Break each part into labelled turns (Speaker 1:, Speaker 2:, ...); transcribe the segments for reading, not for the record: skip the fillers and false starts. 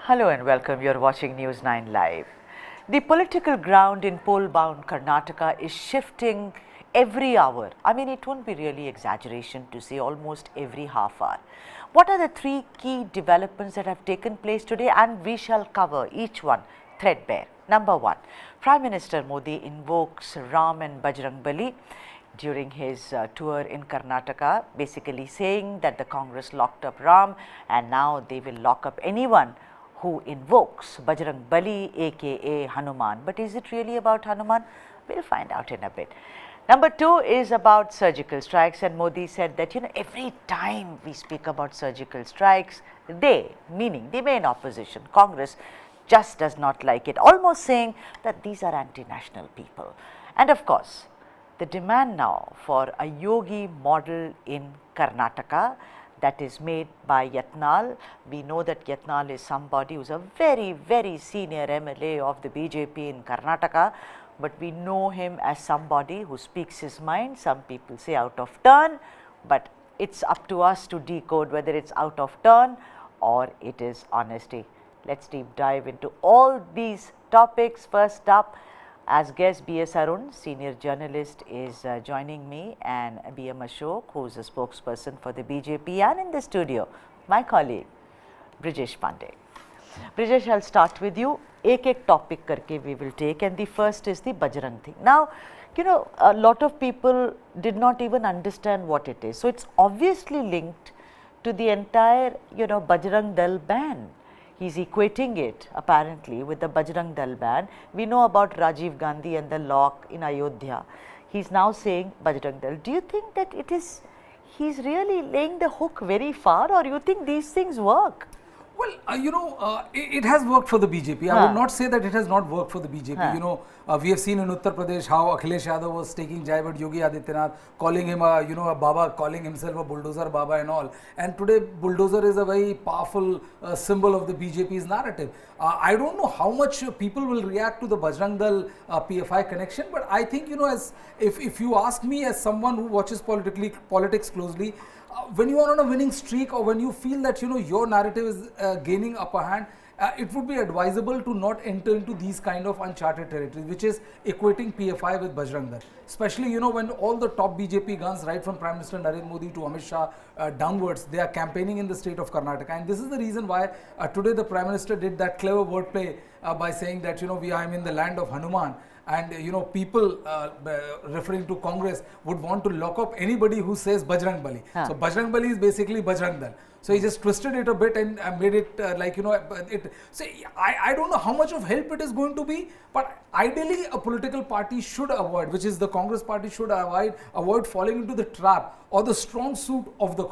Speaker 1: Hello and welcome. You're watching News9 Live. The political ground in poll-bound Karnataka is shifting every hour. I mean, it won't be really exaggeration to say almost every half hour. What are the three key developments that have taken place today? And we shall cover each one threadbare. Number one, Prime Minister Modi invokes Ram and Bajrang Bali during his tour in Karnataka, basically saying that the Congress locked up Ram and now they will lock up anyone who invokes Bajrang Bali, aka Hanuman. But is it really about Hanuman? We'll find out in a bit. Number two is about surgical strikes, and Modi said that every time we speak about surgical strikes, they, meaning the main opposition, Congress, just does not like it, almost saying that these are anti-national people. And of course, the demand now for a Yogi model in Karnataka that is made by Yatnal. We know that Yatnal is somebody who is a very, very senior MLA of the BJP in Karnataka, but we know him as somebody who speaks his mind. Some people say out of turn, but it's up to us to decode whether it's out of turn or it is honesty. Let's deep dive into all these topics. First up, as guest B.S. Arun, senior journalist, is joining me, and B.M. Ashok, who is a spokesperson for the BJP, and in the studio, my colleague, Brijesh Pandey. Brijesh, I'll start with you. Ek topic karke we will take, and the first is the Bajrang thing. Now, a lot of people did not even understand what it is. So, it's obviously linked to the entire, Bajrang Dal ban. He's equating it apparently with the Bajrang Dal ban. We know about Rajiv Gandhi and the lock in Ayodhya. He's now saying Bajrang Dal. Do you think that he's really laying the hook very far, or you think these things work?
Speaker 2: Well, it has worked for the BJP. I would not say that it has not worked for the BJP. We have seen in Uttar Pradesh how Akhilesh Yadav was taking jibe at Yogi Adityanath, calling him a Baba, calling himself a bulldozer Baba and all. And today, bulldozer is a very powerful symbol of the BJP's narrative. I don't know how much people will react to the Bajrang Dal PFI connection, but I think, if you ask me as someone who watches politics closely, when you are on a winning streak, or when you feel that your narrative is gaining upper hand, it would be advisable to not enter into these kind of uncharted territories, which is equating PFI with Bajrang Dal. Especially when all the top BJP guns, right from Prime Minister Narendra Modi to Amit Shah downwards, they are campaigning in the state of Karnataka, and this is the reason why today the Prime Minister did that clever wordplay by saying that I am in the land of Hanuman. And people referring to Congress would want to lock up anybody who says Bajrang Bali. So Bajrang Bali is basically Bajrang Dal. So he just twisted it a bit and made it So I don't know how much of help it is going to be, but ideally a political party should avoid, which is the Congress party should avoid falling into the trap or the strong suit of the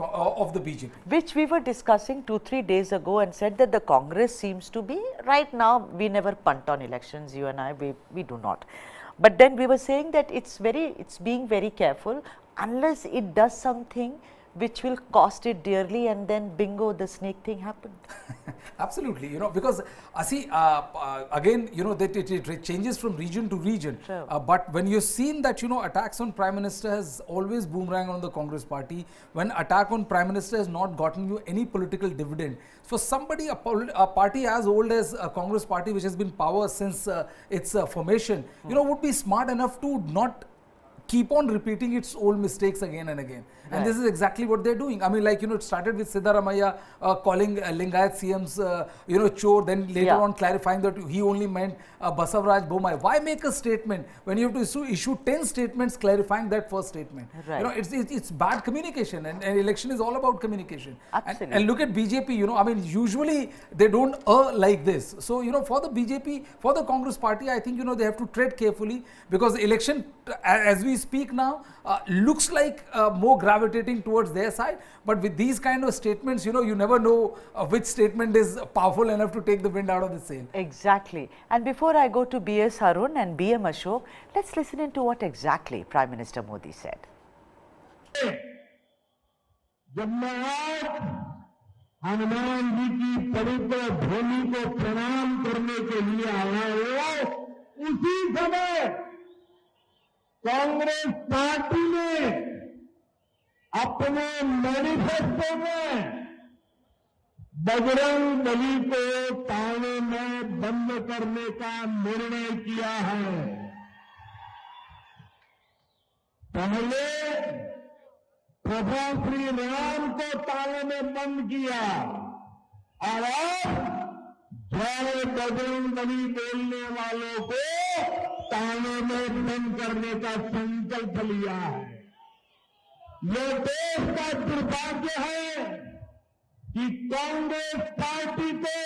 Speaker 2: BJP.
Speaker 1: Which we were discussing 2-3 days ago, and said that the Congress seems to be, right now, we never punt on elections, you and I, we do not. But then we were saying that it's being very careful, unless it does something which will cost it dearly, and then bingo, the snake thing happened.
Speaker 2: Absolutely, because again, that it changes from region to region.
Speaker 1: Sure.
Speaker 2: But when you've seen that, attacks on Prime Minister has always boomerang on the Congress party, when attack on Prime Minister has not gotten you any political dividend. For somebody, a party as old as a Congress party, which has been power since its formation, would be smart enough to not keep on repeating its old mistakes again and again. Right. And this is exactly what they're doing. I mean, it started with Siddaramaiah calling Lingayat CMs, chore, then later on clarifying that he only meant Basavaraj Bomai. Why make a statement when you have to issue 10 statements clarifying that first statement? Right. It's bad communication, and election is all about communication.
Speaker 1: Absolutely.
Speaker 2: And look at BJP, usually they don't like this. So, for the BJP, for the Congress party, I think, they have to tread carefully, because the election, as we speak now, looks like more gravitating towards their side, but with these kind of statements, you never know which statement is powerful enough to take the wind out of the sail.
Speaker 1: Exactly. And before I go to B.S. Arun and B.M. Ashok, let's listen into what exactly Prime Minister Modi said.
Speaker 3: जब मैं आज हनुमान जी की पवित्र भूमि को प्रणाम करने के लिए आया हूं, उसी समय कांग्रेस पार्टी ने अपने मैनिफेस्टो में बजरंग बली को ताने में बंद करने का निर्णय किया है। पहले प्रभु श्री राम को ताने में बंद किया और अब जय बजरंग बली बोलने वालों को ताने में बंद करने का संकल्प लिया है। ये देश का दुर्भाग्य है कि कांग्रेस पार्टी को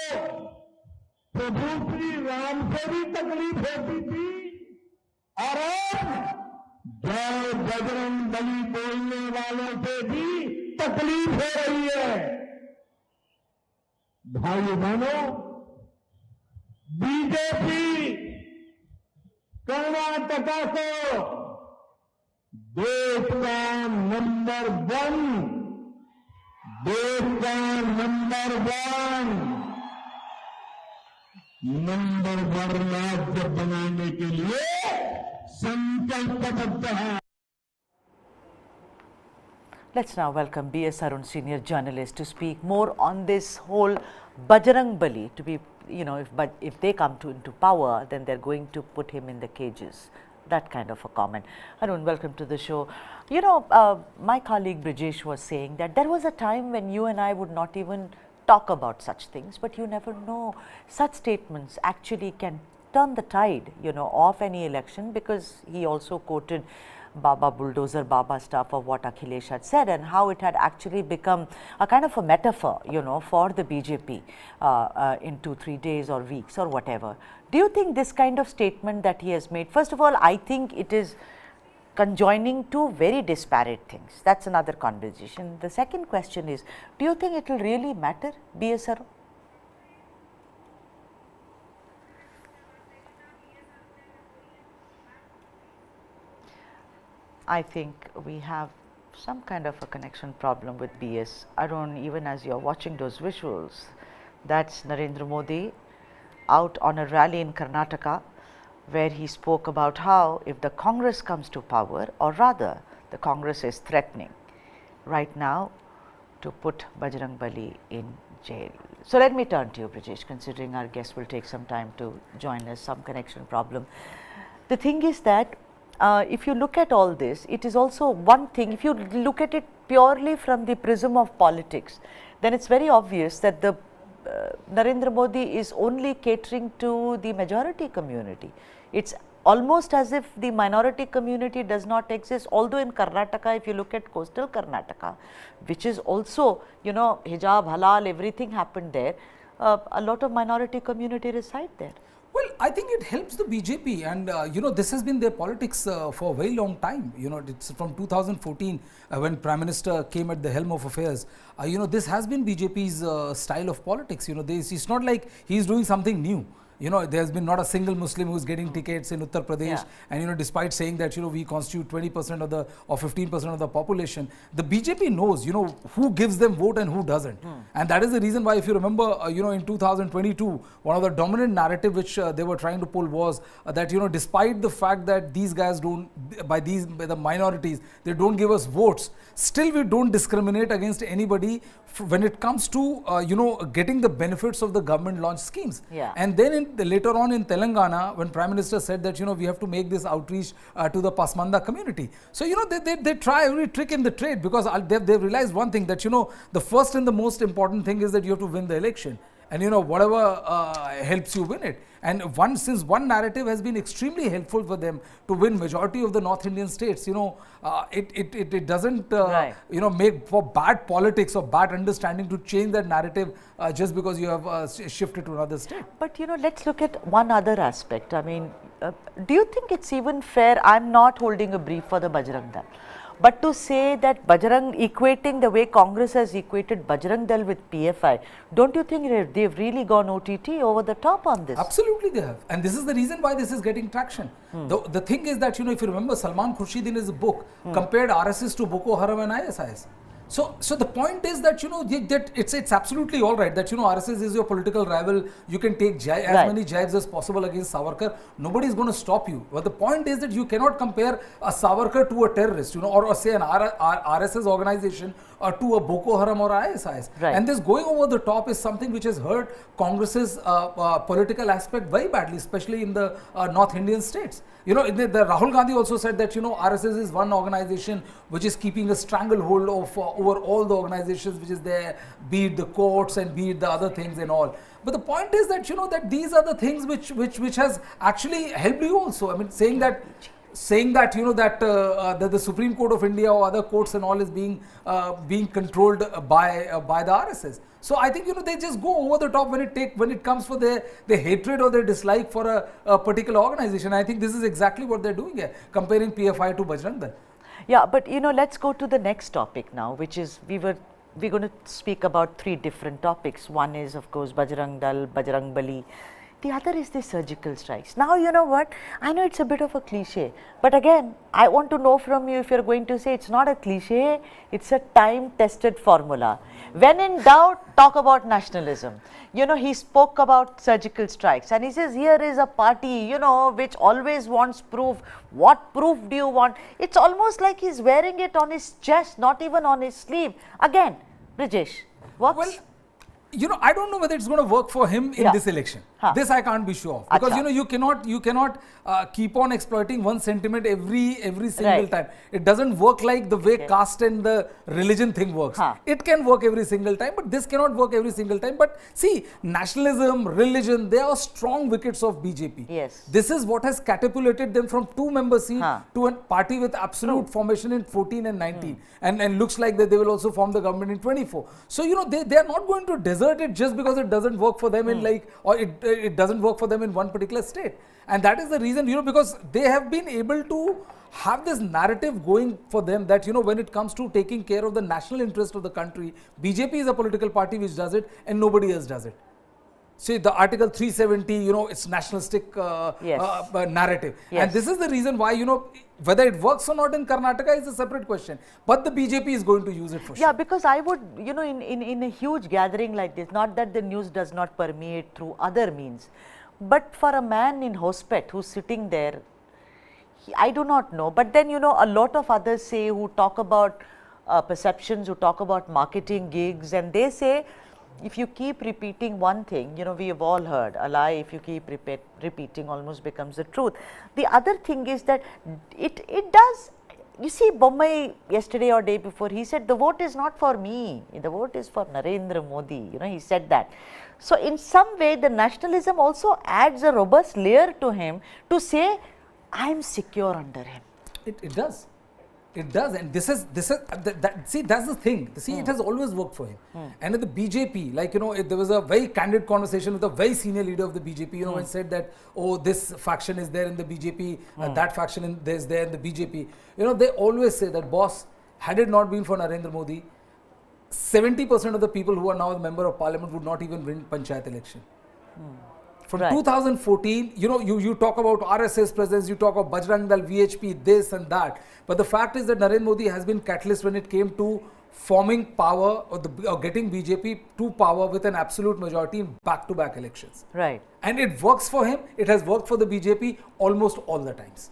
Speaker 3: प्रभु श्री राम से भी तकलीफ होती थी और अब जय बजरंग बली बोलने वालों से भी तकलीफ हो रही है। भाई बहनों, बीजेपी कर्नाटका को देश का नंबर 1 राज्य बनाने के लिए संकल्पबद्ध है।
Speaker 1: Let's now welcome B.S. Arun, senior journalist, to speak more on this whole Bajrang Bali. To be, if they come into power, then they're going to put him in the cages. That kind of a comment. Arun, welcome to the show. My colleague Brijesh was saying that there was a time when you and I would not even talk about such things, but you never know. Such statements actually can turn the tide, of any election, because he also quoted Baba bulldozer Baba stuff of what Akhilesh had said and how it had actually become a kind of a metaphor, for the BJP in 2-3 days or weeks or whatever. Do you think this kind of statement that he has made, first of all, I think it is conjoining two very disparate things. That's another conversation. The second question is, do you think it will really matter, B.S. Arun? I think we have some kind of a connection problem with B.S. Arun, even as you are watching those visuals. That's Narendra Modi out on a rally in Karnataka, where he spoke about how if the Congress comes to power, or rather the Congress is threatening right now to put Bajrang Bali in jail. So let me turn to you, Brijesh, considering our guest will take some time to join us, some connection problem. The thing is that if you look at all this, it is also one thing, if you look at it purely from the prism of politics, then it's very obvious that the Narendra Modi is only catering to the majority community. It's almost as if the minority community does not exist, although in Karnataka, if you look at coastal Karnataka, which is also, hijab, halal, everything happened there, a lot of minority community reside there.
Speaker 2: Well, I think it helps the BJP, and this has been their politics for a very long time. It's from 2014 when Prime Minister came at the helm of affairs. This has been BJP's style of politics. It's not like he's doing something new. There's been not a single Muslim who's getting tickets in Uttar Pradesh, and despite saying that we constitute 20% of the or 15% of the population, the BJP knows who gives them vote and who doesn't, and that is the reason why, if you remember, in 2022, one of the dominant narrative which they were trying to pull was that despite the fact that these guys don't, by the minorities, they don't give us votes, still we don't discriminate against anybody when it comes to getting the benefits of the government launched schemes. And then later on in Telangana, when Prime Minister said that we have to make this outreach to the Pasmanda community. So they try every trick in the trade, because they've realized one thing, that the first and the most important thing is that you have to win the election, and whatever helps you win it. And since one narrative has been extremely helpful for them to win majority of the North Indian states, it doesn't make for bad politics or bad understanding to change that narrative just because you have shifted to another state.
Speaker 1: But let's look at one other aspect. I mean, do you think it's even fair? I'm not holding a brief for the Bajrang Dal, but to say that Bajrang, equating the way Congress has equated Bajrang Dal with PFI, don't you think they've really gone OTT over the top on this?
Speaker 2: Absolutely they have, and this is the reason why this is getting traction. The thing is that if you remember, Salman Khurshid in his book compared RSS to Boko Haram and ISIS. So the point is that that it's absolutely all right that RSS is your political rival. You can take as many jibes as possible against Savarkar. Nobody is going to stop you. But the point is that you cannot compare a Savarkar to a terrorist, or say an RSS organization to a Boko Haram or ISIS.
Speaker 1: Right.
Speaker 2: And this going over the top is something which has hurt Congress's political aspect very badly, especially in the North Indian states. The Rahul Gandhi also said that RSS is one organization which is keeping a stranglehold of over all the organizations which is there, be it the courts and be it the other things and all. But the point is that that these are the things which has actually helped you also. I mean, saying that that the Supreme Court of India or other courts and all is being controlled by the RSS. So I think they just go over the top when it comes for their hatred or their dislike for a particular organization. I think this is exactly what they're doing here, comparing PFI to Bajrang Dal.
Speaker 1: Yeah, but let's go to the next topic now, which is we're going to speak about three different topics. One is, of course, Bajrang Dal, Bajrang Bali. The other is the surgical strikes. Now, you know what? I know it's a bit of a cliche, but again, I want to know from you if you're going to say it's not a cliche, it's a time-tested formula. When in doubt, talk about nationalism. He spoke about surgical strikes and he says, here is a party, which always wants proof. What proof do you want? It's almost like he's wearing it on his chest, not even on his sleeve. Again, Brijesh, works?
Speaker 2: Well, I don't know whether it's going to work for him in this election. This I can't be sure of, because you cannot keep on exploiting one sentiment every single time. It doesn't work like the way caste and the religion thing works. It can work every single time, but this cannot work every single time. But see, nationalism, religion, they are strong wickets of BJP.
Speaker 1: Yes.
Speaker 2: This is what has catapulted them from 2-member seat to a party with absolute formation in 14 and 19, and looks like that they will also form the government in 24. So they are not going to desert it just because it doesn't work for them in it doesn't work for them in one particular state. And that is the reason, because they have been able to have this narrative going for them that, when it comes to taking care of the national interest of the country, BJP is a political party which does it and nobody else does it. See, the Article 370, it's nationalistic narrative.
Speaker 1: Yes.
Speaker 2: And this is the reason why, whether it works or not in Karnataka is a separate question. But the BJP is going to use it for sure.
Speaker 1: Yeah, because I would, in a huge gathering like this, not that the news does not permeate through other means, but for a man in Hospet who's sitting there, I do not know. But then, a lot of others say, who talk about perceptions, who talk about marketing gigs, and they say, if you keep repeating one thing, we have all heard, a lie, if you keep repeating, almost becomes the truth. The other thing is that it does, you see, Bombay yesterday or day before, he said, the vote is not for me, the vote is for Narendra Modi, he said that. So in some way, the nationalism also adds a robust layer to him to say, I am secure under him.
Speaker 2: It does. It does, and see, that's the thing. See, it has always worked for him. And at the BJP, there was a very candid conversation with a very senior leader of the BJP, when said that, oh, this faction is there in the BJP, that faction is there in the BJP. They always say that, boss, had it not been for Narendra Modi, 70% of the people who are now a member of parliament would not even win Panchayat election. From 2014, you talk about RSS presence, you talk about Bajrang Dal, VHP, this and that. But the fact is that Narendra Modi has been catalyst when it came to forming power or getting BJP to power with an absolute majority in back-to-back elections.
Speaker 1: Right.
Speaker 2: And it works for him. It has worked for the BJP almost all the times.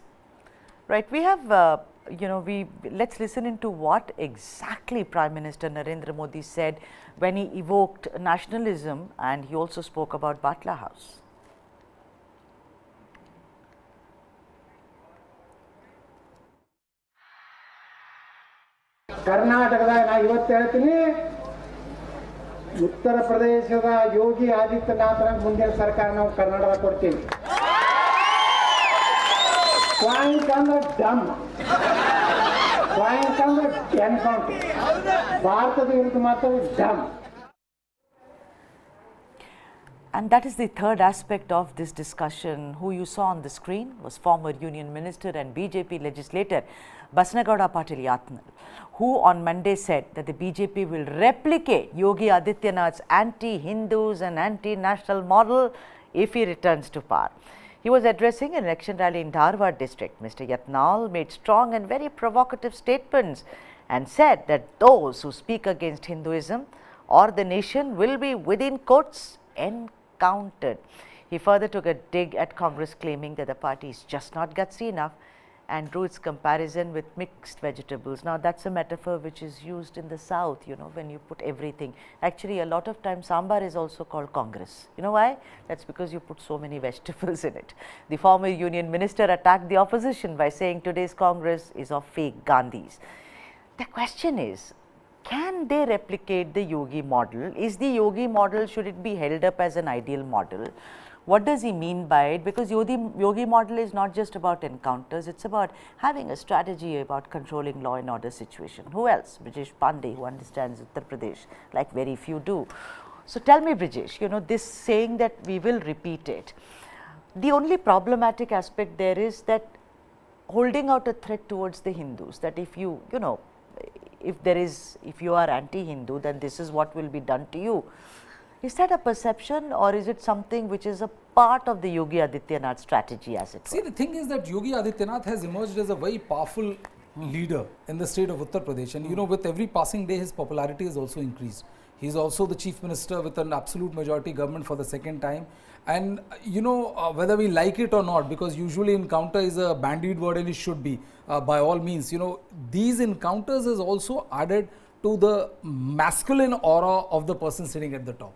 Speaker 1: Right. We have, let's listen into what exactly Prime Minister Narendra Modi said when he evoked nationalism, and he also spoke about Batla House.
Speaker 4: ಕರ್ನಾಟಕದಾಗ ನಾ ಇವತ್ತು ಹೇಳ್ತೀನಿ, ಉತ್ತರ ಪ್ರದೇಶದ ಯೋಗಿ ಆದಿತ್ಯನಾಥನ ಮುಂದಿನ ಸರ್ಕಾರ ನಾವು ಕರ್ನಾಟಕದಾಗ ಕೊಡ್ತೀವಿ. ಕ್ವಾಯಿಂಟ್ ಅಂದ್ರೆ ಡಮ್, ಕ್ವಾಯಿಂಟ್ ಅಂದ್ರೆ ಎನ್ಕೌಂಟ್, ಭಾರತದ ವಿರುದ್ಧ ಮಾತ್ರ ಡಮ್.
Speaker 1: And that is the third aspect of this discussion. Who you saw on the screen was former Union Minister and BJP legislator Basnagowda Patil Yatnal, who on Monday said that the BJP will replicate Yogi Adityanath's anti-Hindus and anti-national model if he returns to power. He was addressing an election rally in Dharwad district. Mr. Yatnal made strong and very provocative statements and said that those who speak against Hinduism or the nation will be, within quotes, encountered. He further took a dig at Congress, claiming that the party is just not gutsy enough, and drew its comparison with mixed vegetables. Now, that's a metaphor which is used in the south, you know, when you put everything. Actually, a lot of times sambar is also called Congress. You know why? That's because you put so many vegetables in it. The former union minister attacked the opposition by saying today's Congress is of fake Gandhis. The question is, can they replicate the Yogi model? Is the Yogi model, should it be held up as an ideal model? What does he mean by it? Because Yogi model is not just about encounters, it's about having a strategy about controlling law and order situation. Who else? Brijesh Pandey, who understands Uttar Pradesh like very few do. So tell me, Brijesh, you know, this saying that we will repeat it. The only problematic aspect there is that holding out a threat towards the Hindus, that if you, you know, if you are anti-Hindu, then this is what will be done to you. Is that a perception, or is it something which is a part of the Yogi Adityanath strategy, as it were?
Speaker 2: See, the thing is that Yogi Adityanath has emerged as a very powerful leader in the state of Uttar Pradesh, and you know, with every passing day his popularity has also increased. He is also the chief minister with an absolute majority government for the second time, and you know, whether we like it or not, because usually encounter is a bandied word and it should be by all means, you know, these encounters is also added to the masculine aura of the person sitting at the top.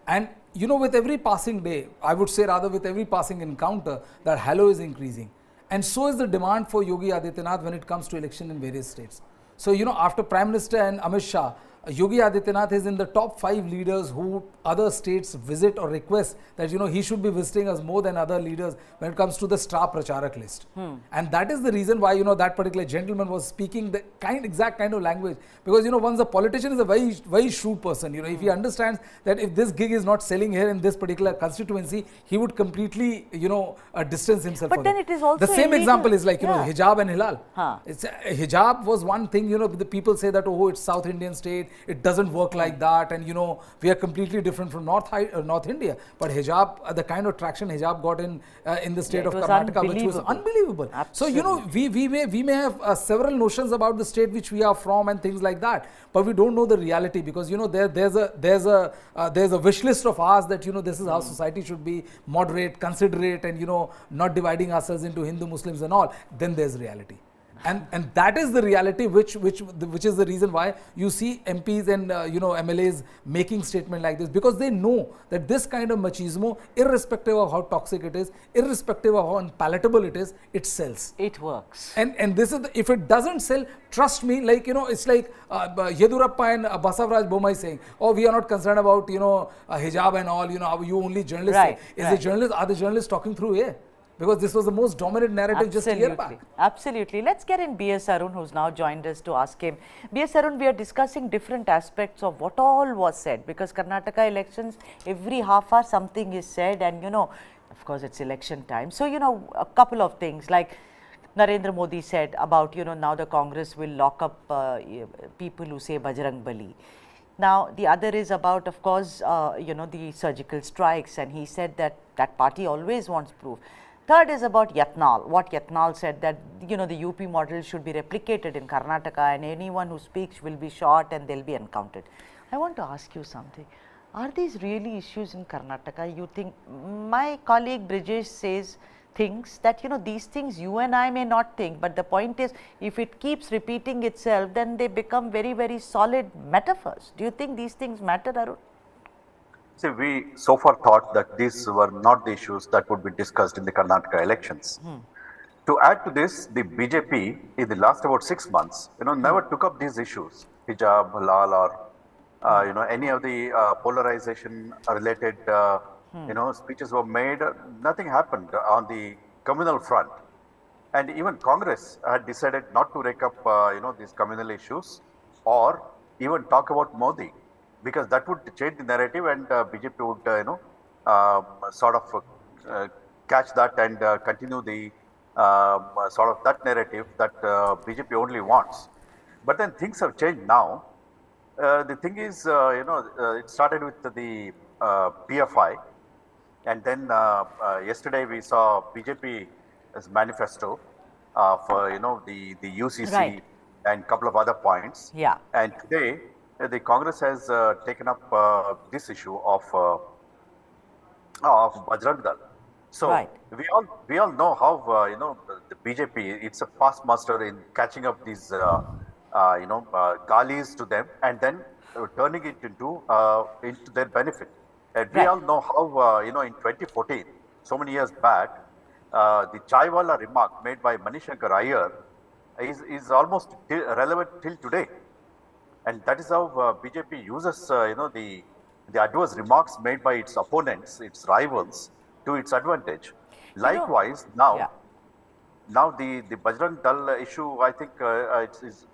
Speaker 2: And you know, with every passing day, I would say rather with every passing encounter, that halo is increasing. And so is the demand for Yogi Adityanath when it comes to election in various states. So, you know, after Prime Minister and Amit Shah, Yogi Adityanath is in the top 5 leaders who other states visit or request that, you know, he should be visiting us more than other leaders when it comes to the star pracharak list. And that is the reason why, you know, that particular gentleman was speaking the exact kind of language, because, you know, once a politician is a very shrewd person, you know, if he understands that if this gig is not selling here in this particular constituency, he would completely, you know, distance himself.
Speaker 1: But then it is also
Speaker 2: the same
Speaker 1: illegal.
Speaker 2: example is like, you know, hijab and hilal. It's hijab was one thing, you know, the people say that, oh, it's South Indian state, it doesn't work like that, and you know, we are completely different from North India. But hijab, the kind of traction hijab got in the state of Karnataka, which was unbelievable. So you know, we may have several notions about the state which we are from and things like that, but we don't know the reality, because you know, there's a wish list of ours that, you know, this is how society should be: moderate, considerate, and you know, not dividing ourselves into Hindu, Muslims and all. Then there's reality. And that is the reality which is the reason why you see MPs and you know, MLAs making statement like this, because they know that this kind of machismo, irrespective of how toxic it is, irrespective of how unpalatable it is, it sells.
Speaker 1: It works.
Speaker 2: And this is if it doesn't sell, trust me, like, you know, it's like Yedurappa and Basavaraj Bommai saying, oh, we are not concerned about, you know, hijab and all, you know, you only journalists say. Are the journalists talking through here? Because this was the most dominant narrative just a year back.
Speaker 1: Absolutely. Let's get in B.S. Arun, who's now joined us, to ask him. B.S. Arun, we are discussing different aspects of what all was said, because Karnataka elections, every half hour something is said, and you know, of course it's election time. So, you know, a couple of things like Narendra Modi said about, you know, now the Congress will lock up people who say Bajrang Bali. Now, the other is about, of course, you know, the surgical strikes, and he said that that party always wants proof. Third is about Yatnal, what Yatnal said, that, you know, the UP model should be replicated in Karnataka, and anyone who speaks will be shot and they'll be encountered. I want to ask you something. Are these really issues in Karnataka? You think, my colleague Brijesh says things that, you know, these things you and I may not think, but the point is, if it keeps repeating itself, then they become very, very solid metaphors. Do you think these things matter, Arun?
Speaker 5: See, we so far thought that these were not the issues that would be discussed in the Karnataka elections. To add to this, the BJP in the last about 6 months, you know, never took up these issues, hijab, halal, or you know, any of the polarization related, you know, speeches were made. Nothing happened on the communal front, and even Congress had decided not to rake up, you know, these communal issues, or even talk about Modi, because that would change the narrative, and BJP would, you know, sort of catch that and continue the sort of that narrative that BJP only wants. But then things have changed now. The thing is, you know, it started with the PFI, and then yesterday we saw BJP's manifesto for, you know, the UCC.
Speaker 1: Right.
Speaker 5: and couple of other points.
Speaker 1: Yeah.
Speaker 5: And today, the Congress has taken up this issue of Bajrang Dal. So
Speaker 1: Right.
Speaker 5: we all know how the BJP, it's a fast master in catching up these galis to them and then turning it into their benefit. And we
Speaker 1: Right.
Speaker 5: all know how in 2014, so many years back, the Chaiwala remark made by Manishankar Iyer is almost relevant till today, and that is how BJP uses the adverse remarks made by its opponents, its rivals, to its advantage.
Speaker 1: You know,
Speaker 5: Likewise,
Speaker 1: yeah.
Speaker 5: now the Bajrang Dal issue, I think it's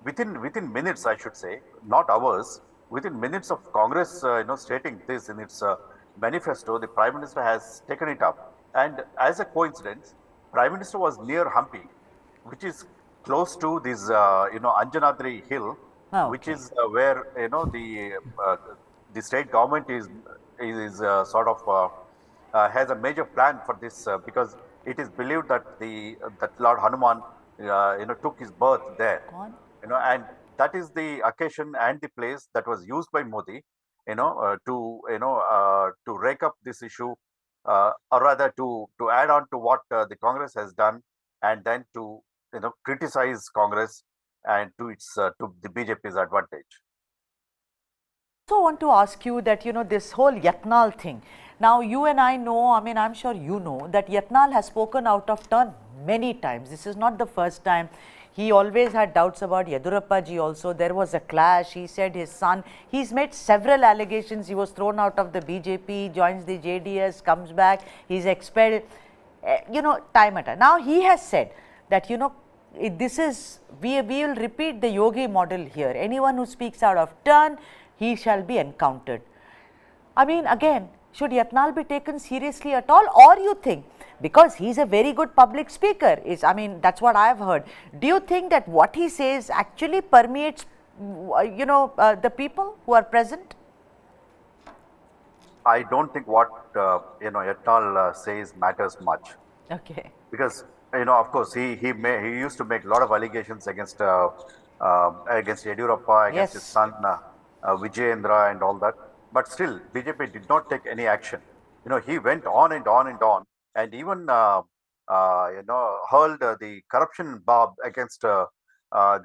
Speaker 5: within minutes, I should say, not hours, within minutes of Congress, stating this in its manifesto, the Prime Minister has taken it up, and as a coincidence, Prime Minister was near Hampi, which is close to this Anjanadri Hill, which
Speaker 1: Okay.
Speaker 5: is where the state government is sort of has a major plan for this because it is believed that that Lord Hanuman took his birth there,
Speaker 1: Go on.
Speaker 5: and that is the occasion and the place that was used by Modi, to rake up this issue, or rather to add on to what the Congress has done, and then to criticize Congress and to the BJP's advantage.
Speaker 1: Also want to ask you that this whole Yatnal thing. Now you and I know, I mean I'm sure you know that Yatnal has spoken out of turn many times. This is not the first time. He always had doubts about Yedurappa ji also. There was a clash. He said his son, he's made several allegations. He was thrown out of the BJP, joins the JDS, comes back, he's expelled, time at a time. Now he has said that this is, we will repeat the Yogi model here. Anyone who speaks out of turn, he shall be encountered. I mean, again, should Yatnal be taken seriously at all, or you think, because he's a very good public speaker, that's what I have heard. Do you think that what he says actually permeates, the people who are present?
Speaker 5: I don't think what Yatnal says matters much,
Speaker 1: Okay.
Speaker 5: because of course he used to make a lot of allegations against Yedurappa, against his
Speaker 1: Yes.
Speaker 5: son Vijayendra and all that, but still BJP did not take any action. He went on and on and on, and even hurled the corruption barb against the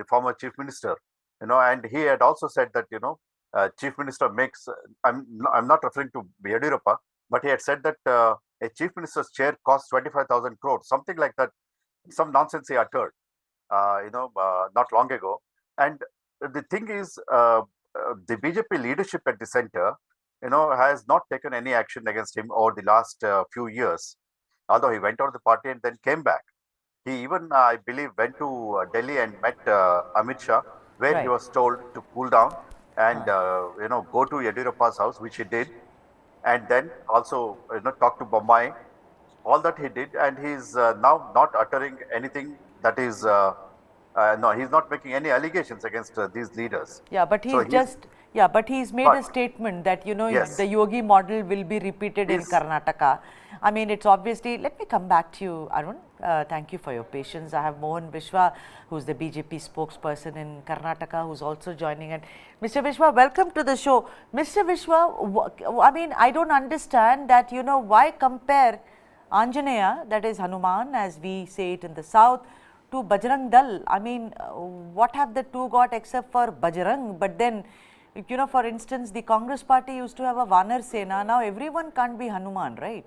Speaker 5: former chief minister. And he had also said that chief minister makes. I'm not referring to Yedurappa, but he had said that a chief minister's chair costs 25,000 crores, something like that. Some nonsense he uttered, not long ago. And the thing is, the BJP leadership at the center, has not taken any action against him over the last few years. Although he went out of the party and then came back. He even, I believe, went to Delhi and met Amit Shah, where he
Speaker 1: Right.
Speaker 5: was told to cool down and go to Yedurappa's house, which he did, and then also talk to Bombay. All that he did, and he's now not uttering anything that is. No, he's not making any allegations against these leaders.
Speaker 1: Yeah, but
Speaker 5: So
Speaker 1: he's just, yeah, but he's made a
Speaker 5: but
Speaker 1: statement that,
Speaker 5: yes,
Speaker 1: the Yogi model will be repeated in
Speaker 5: he's
Speaker 1: Karnataka. I mean, it's obviously, let me come back to you, Arun. Thank you for your patience. I have Mohan Vishwa, who's the BJP spokesperson in Karnataka, who's also joining. And Mr. Vishwa, welcome to the show. Mr. Vishwa, I mean, I don't understand that, why compare Anjaneya, that is Hanuman, as we say it in the south, to Bajrang Dal. I mean, what have the two got except for Bajrang? But then, for instance, the Congress party used to have a Vanar Sena. Now everyone can't be Hanuman, right?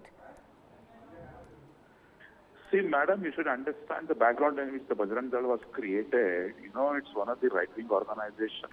Speaker 6: See, madam, you should understand the background in which the Bajrang Dal was created. It's one of the right-wing organizations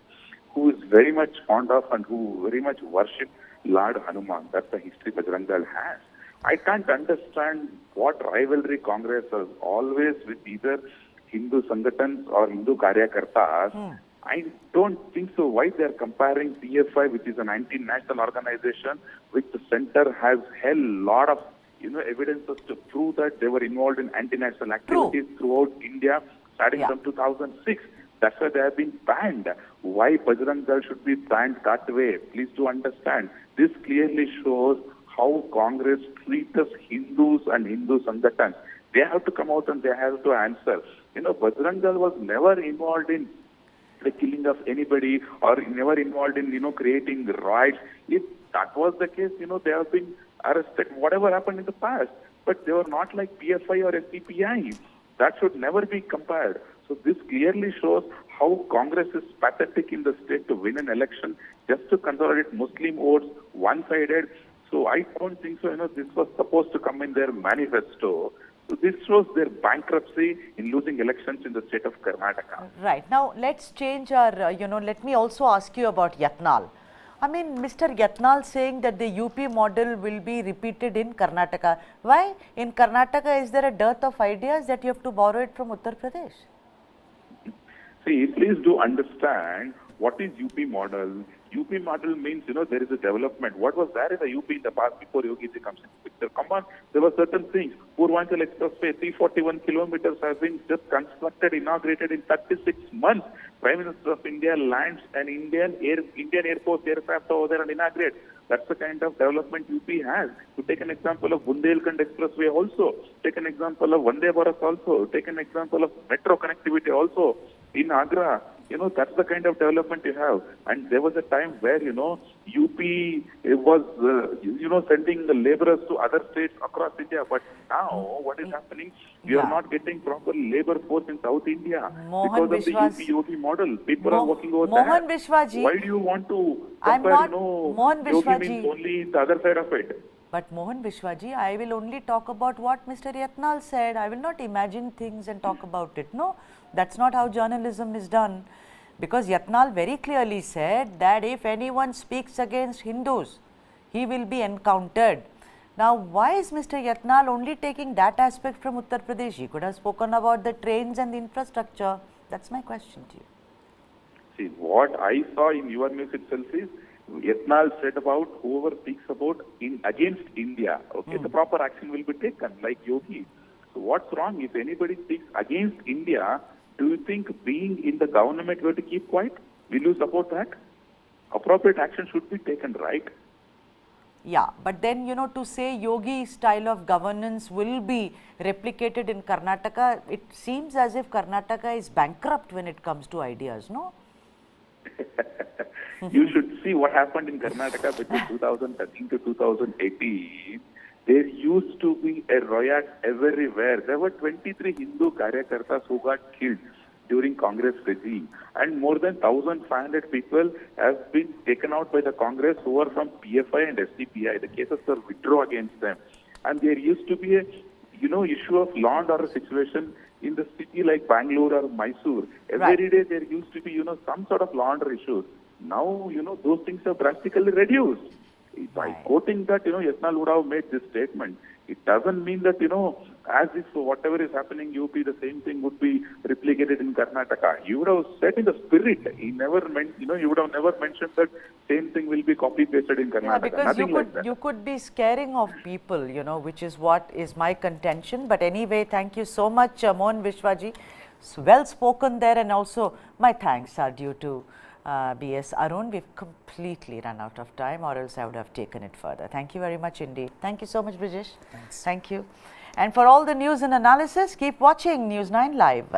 Speaker 6: who is very much fond of and who very much worship Lord Hanuman. That's the history Bajrang Dal has. I can't understand what rivalry Congress has always with either Hindu Sangatans or Hindu Karyakartas. I don't think so. Why they are comparing PFI, which is an anti-national organization, which the center has held a lot of evidences to prove that they were involved in anti-national activities throughout India, starting from 2006. That's why they have been banned. Why Bajrang Dal should be banned that way? Please do understand. This clearly shows how Congress treats Hindus and Hindu Sangatans. They have to come out and they have to answer. Bajrang Dal was never involved in the killing of anybody or never involved in, creating riots. If that was the case, they have been arrested, whatever happened in the past. But they were not like PFI or SDPI. That should never be compared. So this clearly shows how Congress is pathetic in the state to win an election just to consolidate Muslim votes, one-sided. So I don't think so. This was supposed to come in their manifesto. So this shows their bankruptcy in losing elections in the state of Karnataka.
Speaker 1: Right. Now, let's change our, let me also ask you about Yatnal. I mean, Mr. Yatnal saying that the UP model will be repeated in Karnataka. Why? In Karnataka, is there a dearth of ideas that you have to borrow it from Uttar Pradesh?
Speaker 6: See, please do understand what is UP model. UP model means, there is a development. What was there in the UP in the past before Yogi comes in the picture? Come on, there were certain things. Purvanchal Expressway, 341 kilometers has been just constructed, inaugurated in 36 months. Prime Minister of India lands an Indian Air Force aircraft over there and inaugurates. That's the kind of development UP has. To take an example of Bundelkhand Expressway also, take an example of Vande Bharat also, take an example of metro connectivity also. In Agra, that's the kind of development you have. And there was a time where, UP was, sending the laborers to other states across India. But now, what is happening? We are not getting proper labor force in South India because of the UP Yogi model. People are working over there. Why do you want to compare, Yogi means only the other side of it?
Speaker 1: But Mohan Vishwaji, I will only talk about what Mr. Yatnal said. I will not imagine things and talk about it. No, that's not how journalism is done. Because Yatnal very clearly said that if anyone speaks against Hindus, he will be encountered. Now, why is Mr. Yatnal only taking that aspect from Uttar Pradesh? He could have spoken about the trains and the infrastructure. That's my question to you.
Speaker 6: See, what I saw in your news itself is, Yatnal said about whoever speaks about against India, okay, the proper action will be taken, like Yogi. So what's wrong if anybody speaks against India? Do you think being in the government we have to keep quiet? Will you support that? Appropriate action should be taken, right?
Speaker 1: Yeah, but then to say Yogi style of governance will be replicated in Karnataka, it seems as if Karnataka is bankrupt when it comes to ideas, no?
Speaker 6: You should see what happened in Karnataka between 2013 to 2018. There used to be a riot everywhere. There were 23 Hindu Karyakartas who got killed during Congress regime. And more than 1,500 people have been taken out by the Congress who were from PFI and SDPI. The cases were withdrawn against them. And there used to be a issue of law and order situation in the city like Bangalore or Mysore. Every day there used to be, some sort of law and order issues. Now, those things have drastically reduced. By quoting that, Yatnal would have made this statement. It doesn't mean that, as if whatever is happening in UP, the same thing would be replicated in Karnataka. You would have said in the spirit. He never meant, you would have never mentioned that same thing will be copy-pasted in Karnataka.
Speaker 1: Yeah, because you could be scaring of people, which is what is my contention. But anyway, thank you so much, Mohan Vishwaji. Well spoken there, and also my thanks are due to B.S. Arun. We've completely run out of time, or else I would have taken it further. Thank you very much indeed. Thank you so much, Brijesh.
Speaker 2: Thanks.
Speaker 1: Thank you. And for all the news and analysis, keep watching News9 Live.